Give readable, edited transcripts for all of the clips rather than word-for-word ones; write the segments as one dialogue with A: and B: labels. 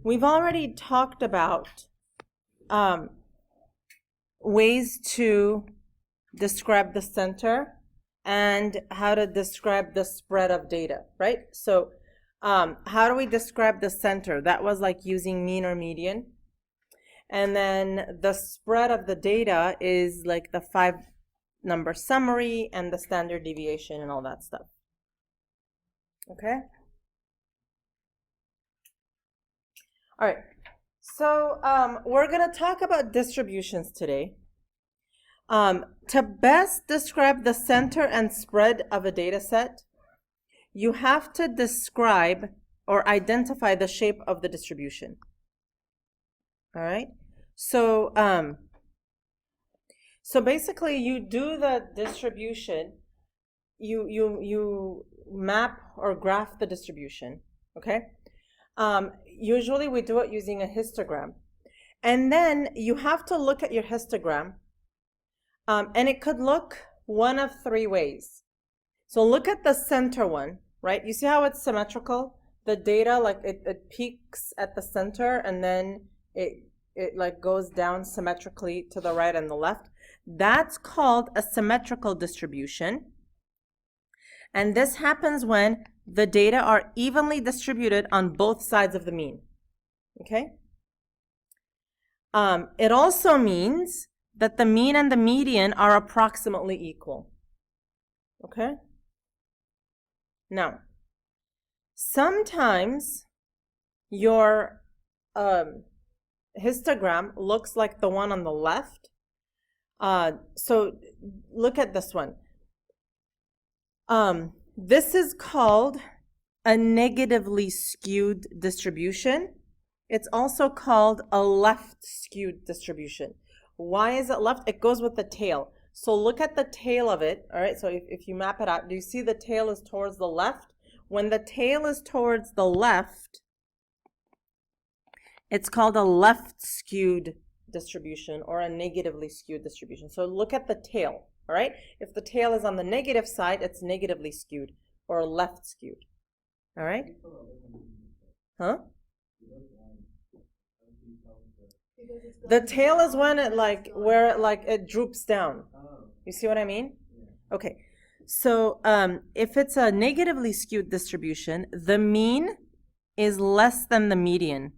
A: we've already talked about ways to describe the center and how to describe the spread of data, right? So how do we describe the center? That was like using mean or median. And then the spread of the data is like the 5-number summary and the standard deviation and all that stuff. Okay? All right. So we're going to talk about distributions today. To best describe the center and spread of a data set, you have to describe or identify the shape of the distribution. All right. So so basically you do the distribution, you map or graph the distribution, okay? Usually we do it using a histogram. And then you have to look at your histogram, and it could look one of 3 ways. So look at the center one, right? You see how it's symmetrical? The data, like it peaks at the center and then it like goes down symmetrically to the right and the left. That's called a symmetrical distribution. And this happens when the data are evenly distributed on both sides of the mean. Okay? It also means that the mean and the median are approximately equal. Okay? Now, sometimes your histogram looks like the one on the left. So look at this one. This is called a negatively skewed distribution. It's also called a left skewed distribution. Why is it left? It goes with the tail. So look at the tail of it. All right, so if you map it out, do you see the tail is towards the left? When the tail is towards the left, it's called a left skewed distribution or a negatively skewed distribution. So look at the tail, all right? If the tail is on the negative side, it's negatively skewed or left skewed, all right? Huh? The tail is when it it droops down. You see what I mean? Okay. So if it's a negatively skewed distribution, the mean is less than the median.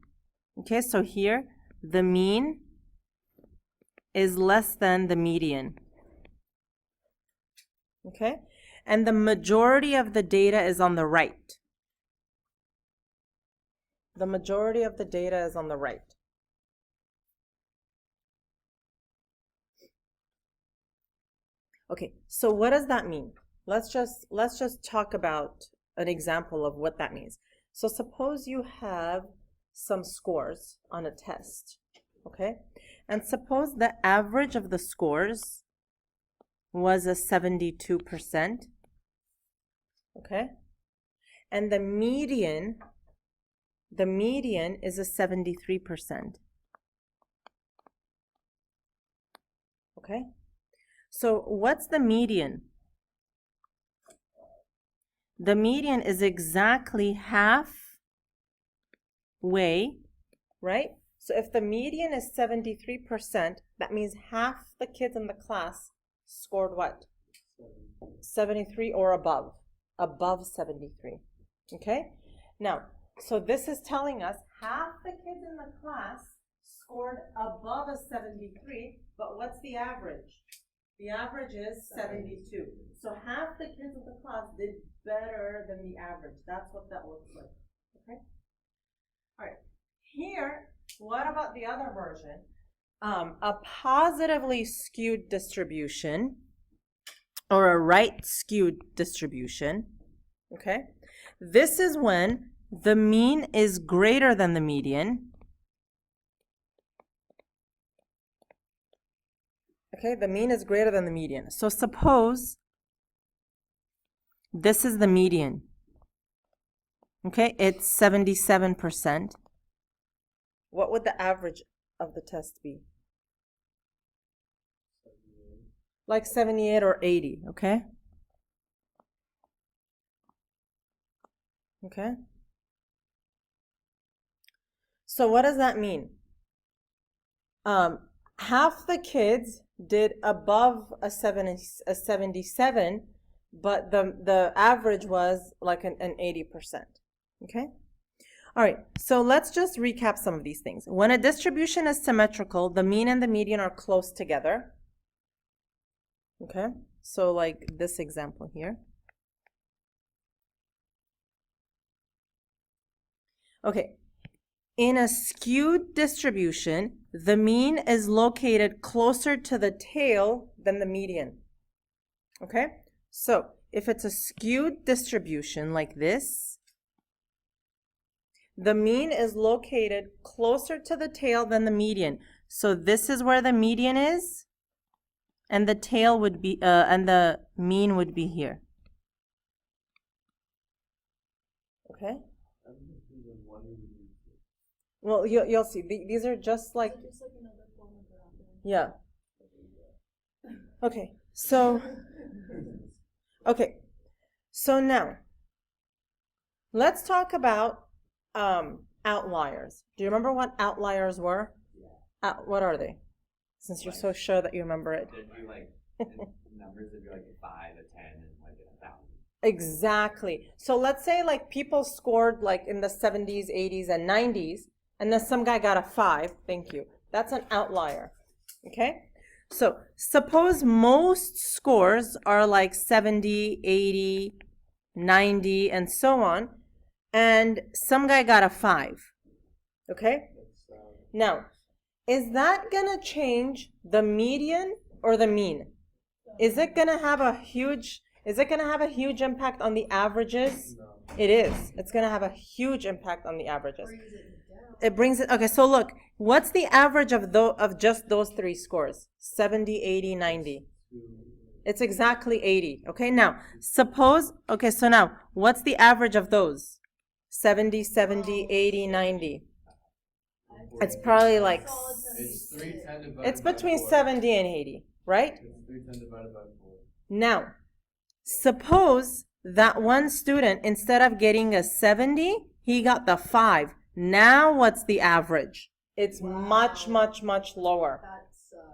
A: Okay, so here, the mean is less than the median. Okay, and the majority of the data is on the right. The majority of the data is on the right. Okay, so what does that mean? Let's just talk about an example of what that means. So suppose you have some scores on a test, okay? And suppose the average of the scores was a 72%, okay? And the median is a 73%, okay? So what's the median? The median is exactly halfway, right? So if the median is 73%, that means half the kids in the class scored what? 73 or above. Above 73. Okay? Now, so this is telling us half the kids in the class scored above a 73, but what's the average? The average is 72. So half the kids in the class did better than the average. That's what that looks like. Okay? All right. Here, what about the other version? A positively skewed distribution or a right skewed distribution. Okay? This is when the mean is greater than the median. Okay, the mean is greater than the median. So suppose this is the median. Okay, it's 77%. What would the average of the test be? Like 78 or 80, okay? Okay. So what does that mean? Half the kids did above a 77, but the average was like an 80%. Okay? All right, so let's just recap some of these things. When a distribution is symmetrical, the mean and the median are close together. Okay, so like this example here. Okay, in a skewed distribution, the mean is located closer to the tail than the median. Okay, so if it's a skewed distribution like this, the mean is located closer to the tail than the median. So this is where the median is, and the tail would be, and the mean would be here. Okay. Well, you'll see. These are just like, yeah. Okay. So now let's talk about outliers. Do you remember what outliers were? Yeah. What are they? Since you're so sure that you remember it.
B: Did you like numbers would be like 5, a 10, and like 1,000?
A: Exactly. So let's say like people scored like in the 70s, 80s, and 90s, and then some guy got a 5. Thank you. That's an outlier. Okay? So suppose most scores are like 70, 80, 90, and so on, and some guy got a 5. Okay? Now, is that gonna change the median or the mean? Is it gonna have a huge impact on the averages? No. It is. It's gonna have a huge impact on the averages. It brings it, okay, so look, what's the average of just those 3 scores? 70, 80, 90. It's exactly 80. Okay, now, suppose, okay, so now, what's the average of those? 70, 70, 80, 90. It's probably like, it's between 70 and 80, right? Now, suppose that one student, instead of getting a 70, he got the 5. Now what's the average? It's much, much, much lower.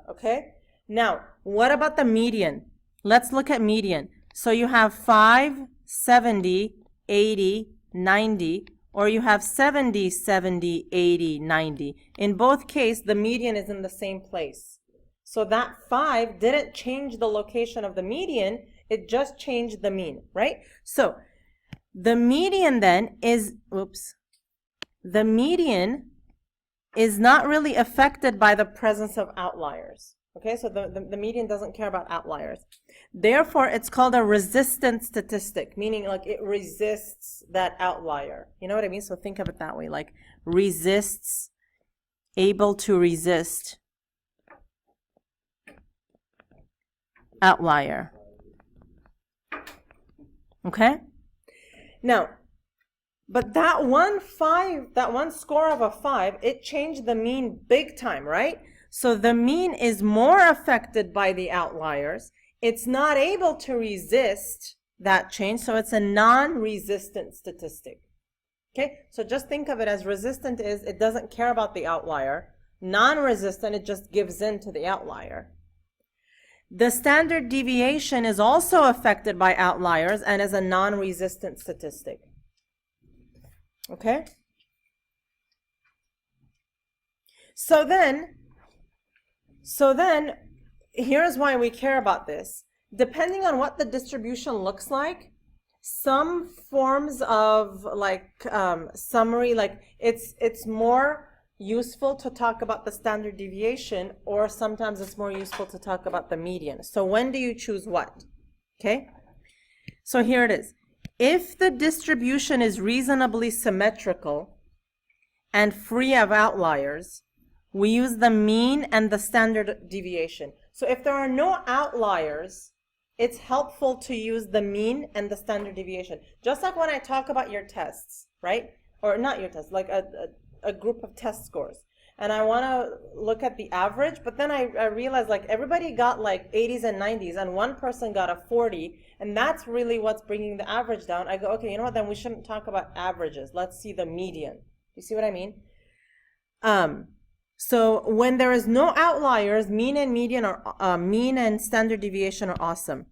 A: Okay? Now, what about the median? Let's look at median. So you have 5, 70, 80, 90, or you have 70, 70, 80, 90. In both cases, the median is in the same place. So that 5 didn't change the location of the median, it just changed the mean, right? So the median then is, the median is not really affected by the presence of outliers. Okay, so the median doesn't care about outliers. Therefore, it's called a resistant statistic, meaning like it resists that outlier. You know what I mean? So think of it that way, like resists, able to resist outlier. Okay? Now, but that one score of a 5, it changed the mean big time, right? So the mean is more affected by the outliers. It's not able to resist that change, so it's a non-resistant statistic. Okay, so just think of it as resistant is it doesn't care about the outlier. Non-resistant, it just gives in to the outlier. The standard deviation is also affected by outliers and is a non-resistant statistic. Okay? So then, here's why we care about this. Depending on what the distribution looks like, some forms of like summary, like it's more useful to talk about the standard deviation, or sometimes it's more useful to talk about the median. So when do you choose what? Okay? So here it is. If the distribution is reasonably symmetrical and free of outliers, we use the mean and the standard deviation. So if there are no outliers, it's helpful to use the mean and the standard deviation. Just like when I talk about your tests, right? Or not your tests, like a group of test scores. And I want to look at the average, but then I realized like everybody got like 80s and 90s and one person got a 40, and that's really what's bringing the average down. I go, okay, you know what, then we shouldn't talk about averages. Let's see the median. You see what I mean? So when there is no outliers, mean and median are mean and standard deviation are awesome.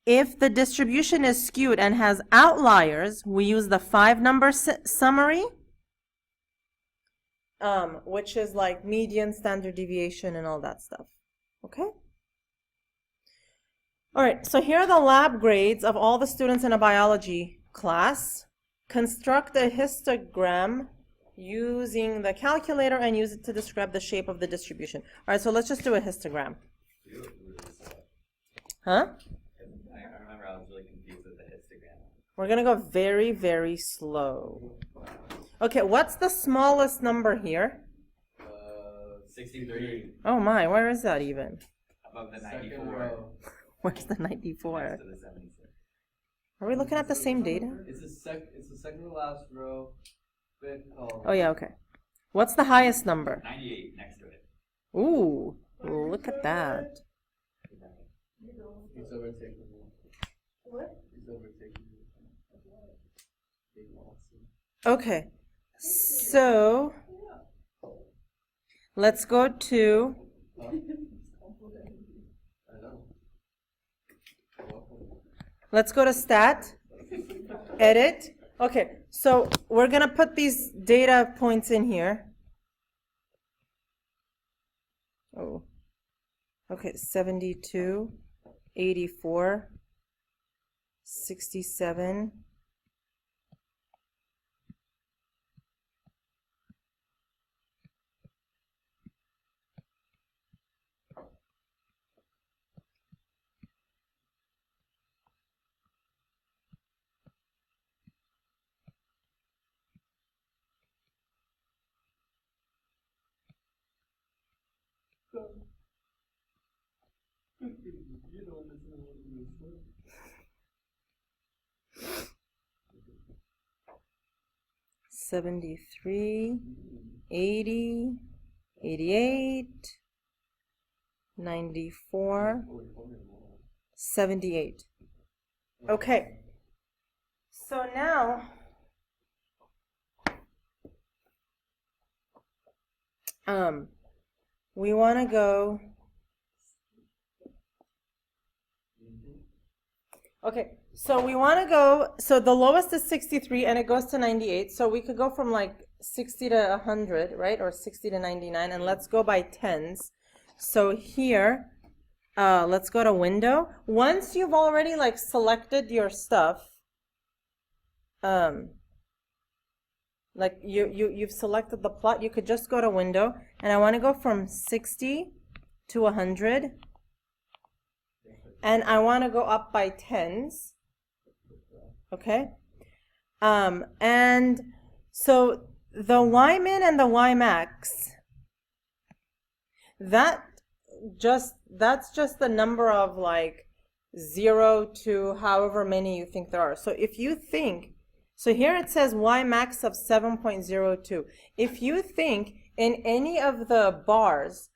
A: If the distribution is skewed and has outliers, we use the 5-number summary, which is like median, standard deviation, and all that stuff. Okay? All right, so here are the lab grades of all the students in a biology class. Construct a histogram using the calculator and use it to describe the shape of the distribution. All right, so let's just do a histogram. Huh?
B: I remember I was really confused with the histogram.
A: We're going to go very, very slow. Okay, what's the smallest number here?
B: 63.
A: Oh my, where is that even?
B: Above the 94.
A: Where's the 94?
B: Next to the 76.
A: Are we looking at the same data?
C: It's the second to last row, fifth column.
A: Oh yeah, okay. What's the highest number?
B: 98 next to it.
A: Ooh, look at that.
C: He's overtaking me.
A: What?
C: He's overtaking me.
A: Okay, so let's go to stat, edit. Okay, so we're gonna put these data points in here. Oh, okay, 72, 84, 67.
C: You don't listen to what you say.
A: 73, 80, 88, 94, 78. Okay, so now we want to go. Okay, so we want to go, so the lowest is 63 and it goes to 98. So we could go from like 60 to 100, right? Or 60 to 99, and let's go by tens. So here, let's go to window. Once you've already like selected your stuff, like you've selected the plot, you could just go to window, and I want to go from 60 to 100. And I want to go up by tens, okay? And so the Y-min and the Y-max, that's just the number of like 0 to however many you think there are. So if you think, so here it says Y-max of 7.02. If you think in any of the bars,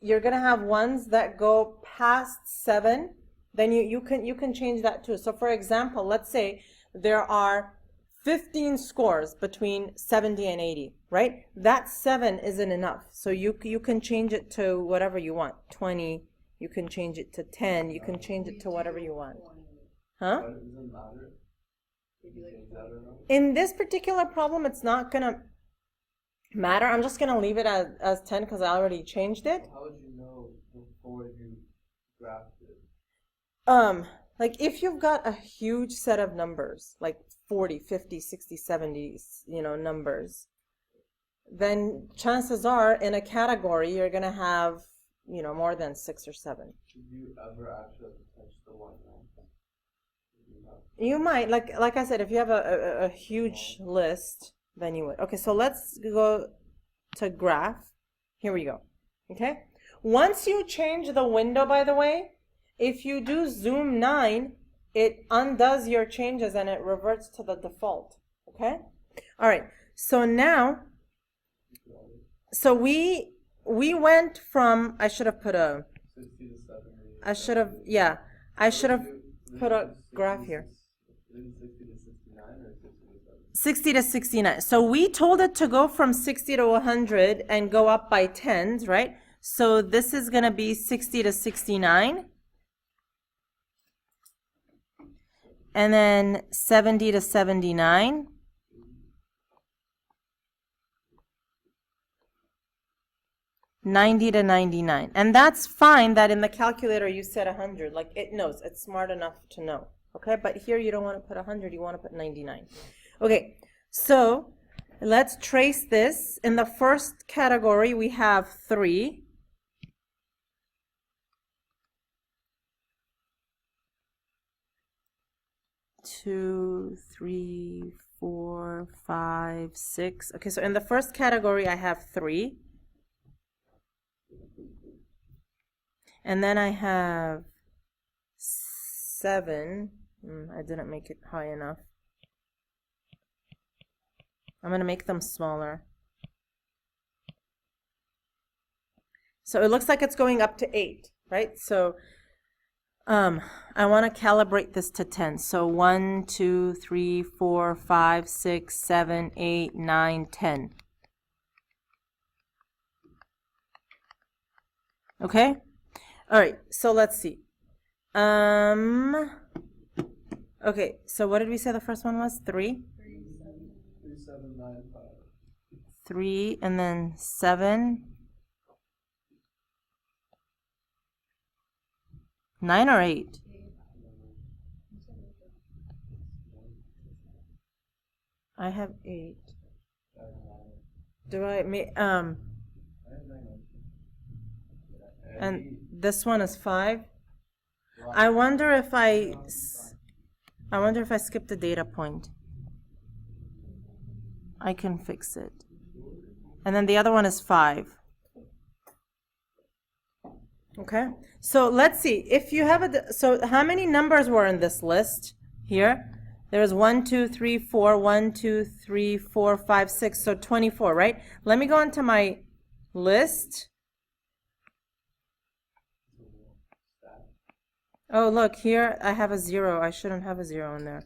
A: you're gonna have ones that go past 7, then you can change that too. So for example, let's say there are 15 scores between 70 and 80, right? That 7 isn't enough. So you can change it to whatever you want. 20, you can change it to 10, you can change it to whatever you want. Huh? In this particular problem, it's not gonna matter. I'm just gonna leave it as 10 because I already changed it.
C: How would you know before you graphed it?
A: Like if you've got a huge set of numbers, like 40, 50, 60, 70, numbers, then chances are in a category you're gonna have, more than 6 or 7.
C: Did you ever actually touch the one now?
A: You might, like I said, if you have a huge list, then you would. Okay, so let's go to graph. Here we go. Okay. Once you change the window, by the way, if you do zoom 9, it undoes your changes and it reverts to the default. Okay. All right. So now, so we went from, I should have put a,
C: 60 to 70.
A: I should have put a graph here.
C: 60 to 69 or 60 to
A: 60 to 69. So we told it to go from 60 to 100 and go up by tens, right? So this is going to be 60 to 69. And then 70 to 79. $90 to $99. And that's fine that in the calculator you said 100. Like it knows, it's smart enough to know. Okay, but here you don't want to put 100, you want to put 99. Okay, so let's trace this. In the first category, we have 3. Two, 3, 4, 5, 6. Okay, so in the first category, I have 3. And then I have 7. I didn't make it high enough. I'm going to make them smaller. So it looks like it's going up to 8, right? So I want to calibrate this to 10. So 1, 2, 3, 4, 5, 6, 7, 8, 9, 10. Okay? All right, so let's see. Okay, so what did we say the first one was? 3?
C: 3, 7, 9, 5.
A: 3 and then 7. 9 or 8? I have 8. Do I make and this one is 5. I wonder if I skip the data point. I can fix it. And then the other one is 5. Okay, so let's see. If you have so how many numbers were in this list here? There's 1, 2, 3, 4, 1, 2, 3, 4, 5, 6, so 24, right? Let me go into my list. Oh, look, here I have a 0. I shouldn't have a 0 in there.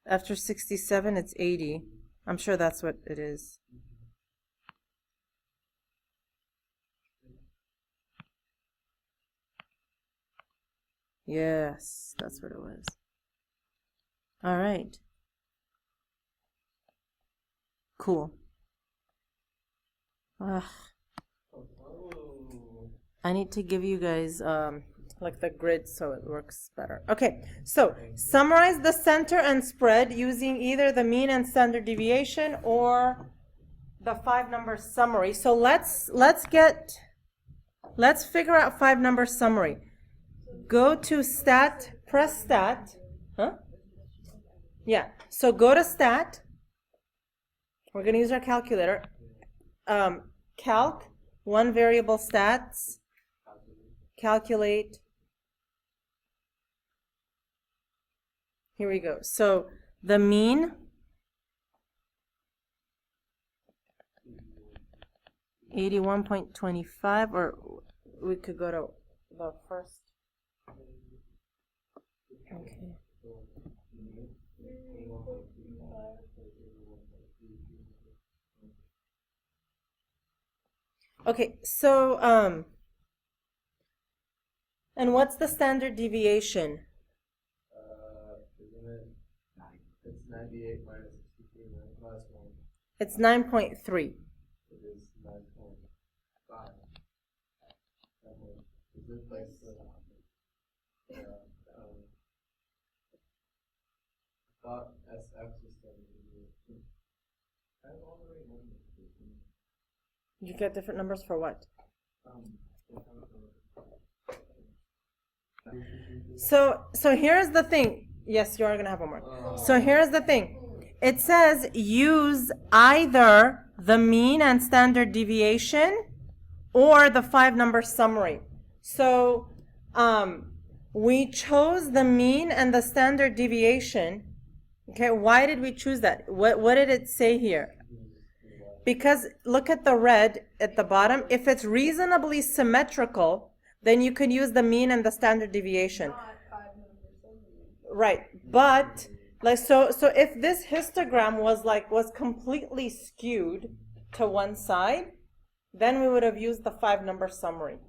A: After 67, it's 80. I'm sure that's what it is. Yes, that's what it was. All right. Cool. Ugh. I need to give you guys like the grid so it works better. Okay, so summarize the center and spread using either the mean and standard deviation or the 5-number summary. So let's figure out 5-number summary. Go to stat, press stat. Huh? Yeah, so go to stat. We're going to use our calculator. Calc, 1 variable stats. Calculate. Here we go. So the mean, 81.25, or we could go to the first. Okay. Okay, so and what's the standard deviation?
C: Isn't it? It's 98 minus 63, right? Last one.
A: It's 9.3.
C: It is 9.5. Is it like I thought SX was 70. I don't already remember.
A: You get different numbers for what? So here's the thing. Yes, you are going to have homework. So here's the thing. It says use either the mean and standard deviation or the 5-number summary. So we chose the mean and the standard deviation. Okay, why did we choose that? What did it say here? Because look at the red at the bottom. If it's reasonably symmetrical, then you can use the mean and the standard deviation. Right, but Like, so if this histogram was completely skewed to one side, then we would have used the 5-number summary.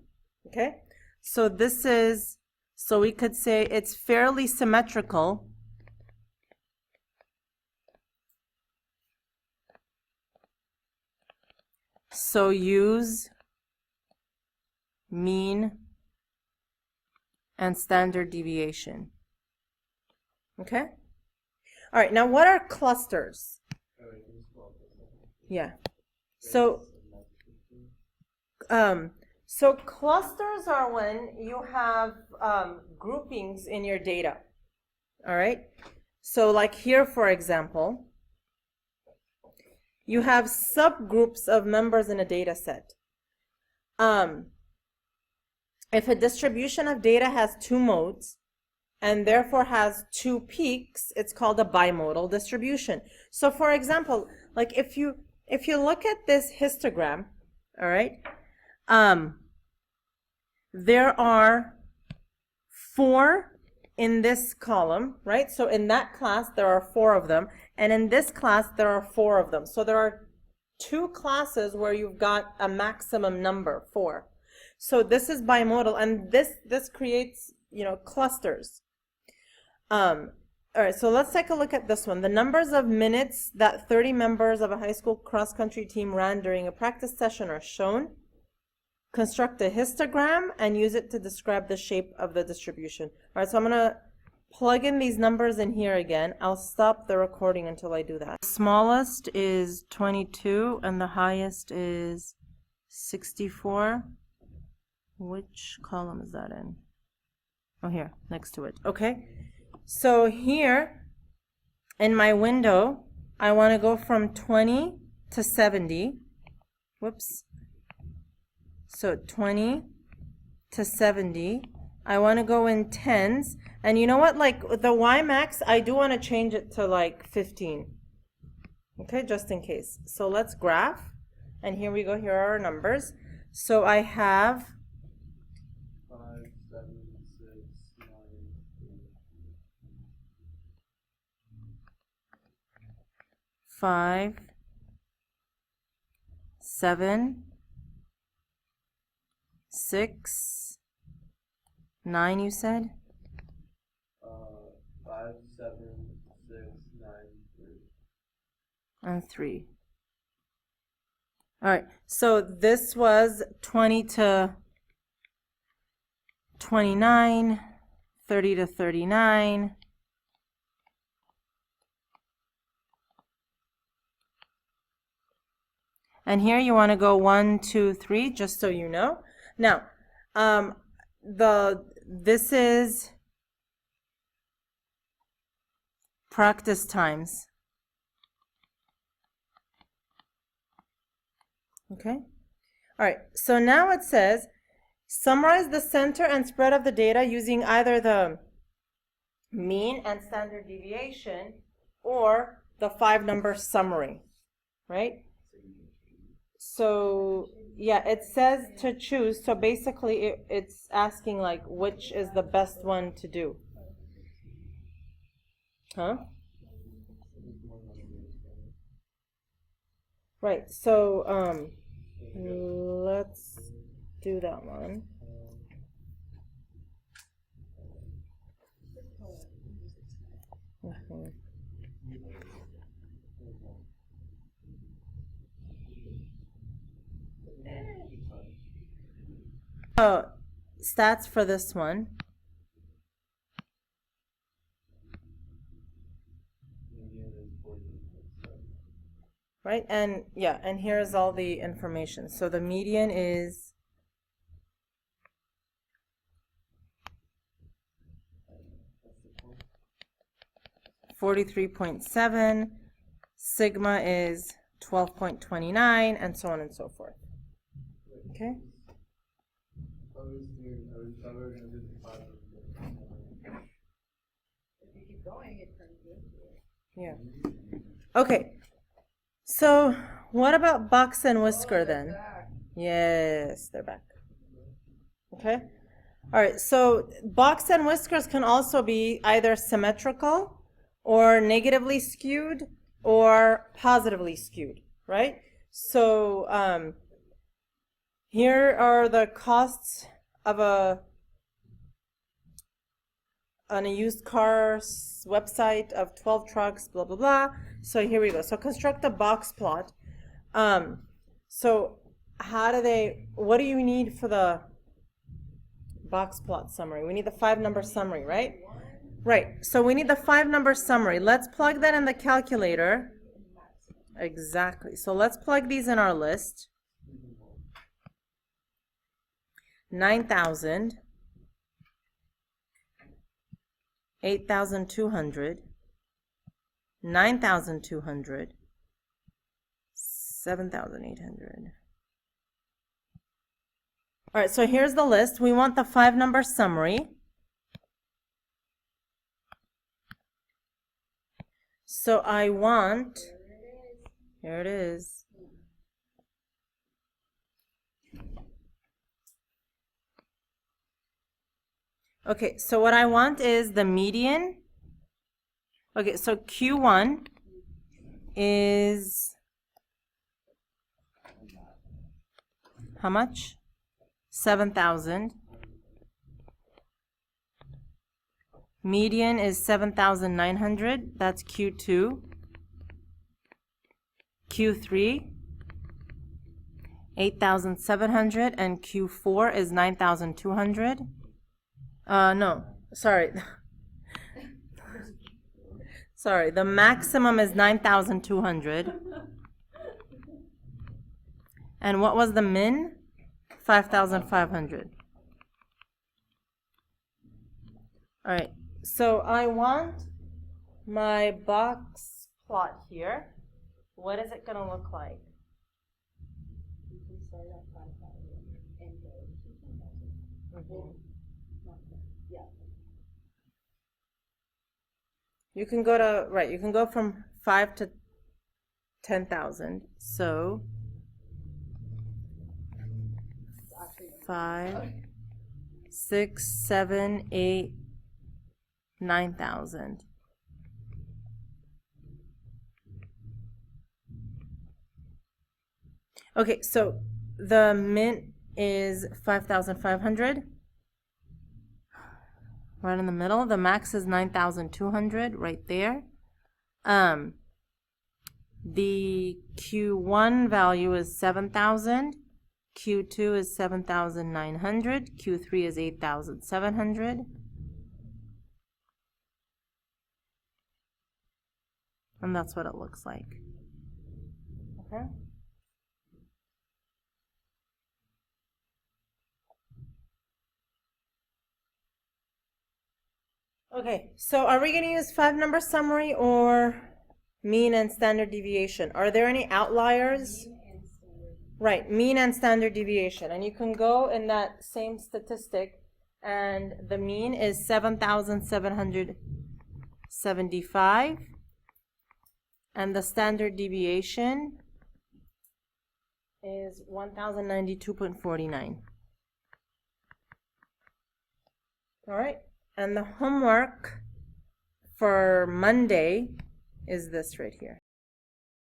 A: Okay? So this is, so we could say it's fairly symmetrical. So use mean and standard deviation. Okay? All right, now what are clusters? Yeah. So clusters are when you have groupings in your data. All right? So like here, for example, you have subgroups of members in a data set. If a distribution of data has 2 modes and therefore has 2 peaks, it's called a bimodal distribution. So for example, like if you look at this histogram, all right, there are 4 in this column, right? So in that class, there are 4 of them. And in this class, there are 4 of them. So there are 2 classes where you've got a maximum number, 4. So this is bimodal, and this creates, clusters. All right, so let's take a look at this one. The numbers of minutes that 30 members of a high school cross-country team ran during a practice session are shown. Construct a histogram and use it to describe the shape of the distribution. All right, so I'm going to plug in these numbers in here again. I'll stop the recording until I do that. The smallest is 22 and the highest is 64. Which column is that in? Oh, here, next to it. Okay. So here in my window, I want to go from 20 to 70. Whoops. So 20 to 70. I want to go in tens. And you know what? Like the Y max, I do want to change it to like 15. Okay, just in case. So let's graph. And here we go. Here are our numbers. So I have
C: 5, 7, 6, 9,
A: 5, 7, 6, 9, you said?
C: 5, 7, 6, 9, 3.
A: And 3. All right, so this was 20 to 29, 30 to 39. And here you want to go 1, 2, 3, just so you know. Now, this is practice times. Okay. All right. So now it says, summarize the center and spread of the data using either the mean and standard deviation or the 5-number summary, right? So yeah, it says to choose. So basically it's asking like which is the best one to do. Huh? Right, so let's do that one. Oh, stats for this one. Right, and yeah, and here's all the information. So the median is 43.7, sigma is 12.29, and so on and so forth. Okay? Yeah. Okay. So what about box and whisker then? Yes, they're back. Okay. All right. So box and whiskers can also be either symmetrical or negatively skewed or positively skewed, right? So here are the costs of on a used car website of 12 trucks, blah, blah, blah. So here we go. So construct a box plot. So what do you need for the box plot summary? We need the 5-number summary, right? Right. So we need the 5-number summary. Let's plug that in the calculator. Exactly. So let's plug these in our list. 9,000. 8,200, 9,200, 7,800. All right, so here's the list. We want the 5-number summary. So I want, here it is. Okay, so what I want is the median. Okay, so Q1 is how much? 7,000. Median is 7,900. That's Q2. Q3, 8,700, and Q4 is 9,200. No, sorry. Sorry, the maximum is 9,200. And what was the min? 5,500. All right, so I want my box plot here. What is it going to look like? You can go to, right, you can go from 5 to 10,000. So 5, 6, 7, 8, 9,000. Okay, so the min is 5,500. Right in the middle. The max is 9,200 right there. The Q1 value is 7,000. Q2 is 7,900. Q3 is 8,700. And that's what it looks like. Okay. Okay, so are we going to use 5-number summary or mean and standard deviation? Are there any outliers? Right, mean and standard deviation. And you can go in that same statistic, and the mean is 7,775, and the standard deviation is 1,092.49. All right. And the homework for Monday is this right here.